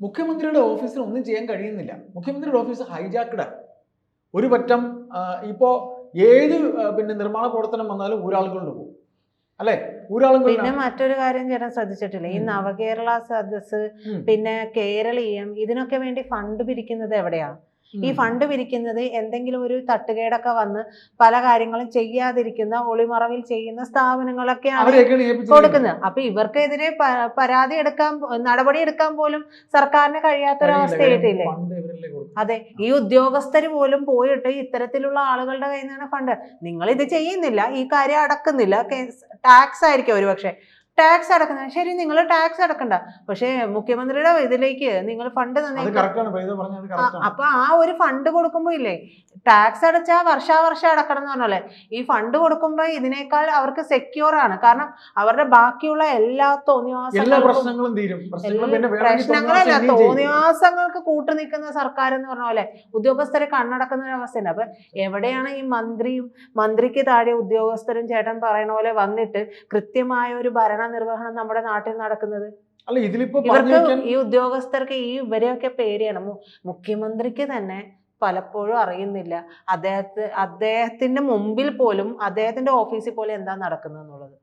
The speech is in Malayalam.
മുഖ്യമന്ത്രിയുടെ ഓഫീസിന് ഒന്നും ചെയ്യാൻ കഴിയുന്നില്ല. മുഖ്യമന്ത്രിയുടെ ഓഫീസ് ഹൈജാക്ക്ഡ്. ഒരു പറ്റം ഇപ്പോ ഏത് നിർമ്മാണ പ്രവർത്തനം വന്നാലും ഊരാളുകൊണ്ട് പോകും അല്ലെ. പിന്നെ മറ്റൊരു കാര്യം ചേട്ടൻ ശ്രദ്ധിച്ചിട്ടില്ല, ഈ നവകേരള സദസ് പിന്നെ കേരളീയം ഇതിനൊക്കെ വേണ്ടി ഫണ്ട് പിരിക്കുന്നത് എവിടെയാ? ഈ ഫണ്ട് പിരിക്കുന്നത് എന്തെങ്കിലും ഒരു തട്ടുകേടൊക്കെ വന്ന് പല കാര്യങ്ങളും ചെയ്യാതിരിക്കുന്ന ഒളിമറവിൽ ചെയ്യുന്ന സ്ഥാപനങ്ങളൊക്കെയാണ് കൊടുക്കുന്നത്. അപ്പൊ ഇവർക്കെതിരെ നടപടി എടുക്കാൻ പോലും സർക്കാരിന് കഴിയാത്തൊരവസ്ഥയായിട്ടില്ലേ? അതെ, ഈ ഉദ്യോഗസ്ഥര് പോലും പോയിട്ട് ഇത്തരത്തിലുള്ള ആളുകളുടെ കയ്യിൽ നിന്നാണ് ഫണ്ട്. നിങ്ങൾ ഇത് ചെയ്യുന്നില്ല, ഈ കാര്യം അടക്കുന്നില്ല, ടാക്സ് ആയിരിക്കും ഒരുപക്ഷെ ടാക്സ് അടക്കുന്നത്. ശരി, നിങ്ങൾ ടാക്സ് അടക്കണ്ട, പക്ഷെ മുഖ്യമന്ത്രിയുടെ ഇതിലേക്ക് നിങ്ങൾ ഫണ്ട് അപ്പൊ ആ ഒരു ഫണ്ട് കൊടുക്കുമ്പോ ഇല്ലേ, ടാക്സ് അടച്ചാൽ വർഷാവർഷം അടക്കണം എന്ന് പറഞ്ഞല്ലേ, ഈ ഫണ്ട് കൊടുക്കുമ്പോ ഇതിനേക്കാൾ അവർക്ക് സെക്യൂർ ആണ്. കാരണം അവരുടെ ബാക്കിയുള്ള എല്ലാ പ്രശ്നങ്ങളല്ല, തോന്നിവാസങ്ങൾക്ക് കൂട്ടുനിൽക്കുന്ന സർക്കാർ എന്ന് പറഞ്ഞ പോലെ ഉദ്യോഗസ്ഥരെ കണ്ണടക്കുന്ന ഒരു അവസ്ഥയുണ്ട്. അപ്പൊ എവിടെയാണ് ഈ മന്ത്രിക്ക് താഴെ ഉദ്യോഗസ്ഥരും ചേട്ടൻ പറയുന്ന പോലെ വന്നിട്ട് കൃത്യമായ ഒരു ഭരണനിർവഹണം നമ്മുടെ നാട്ടിൽ നടക്കുന്നത്? ഇവർക്ക് ഈ ഉദ്യോഗസ്ഥർക്ക് ഇവരെയൊക്കെ പേടിയാണ്. മുഖ്യമന്ത്രിക്ക് തന്നെ പലപ്പോഴും അറിയുന്നില്ല അദ്ദേഹത്തിന്റെ മുമ്പിൽ പോലും, അദ്ദേഹത്തിന്റെ ഓഫീസിൽ പോലും എന്താ നടക്കുന്നത് എന്നുള്ളത്.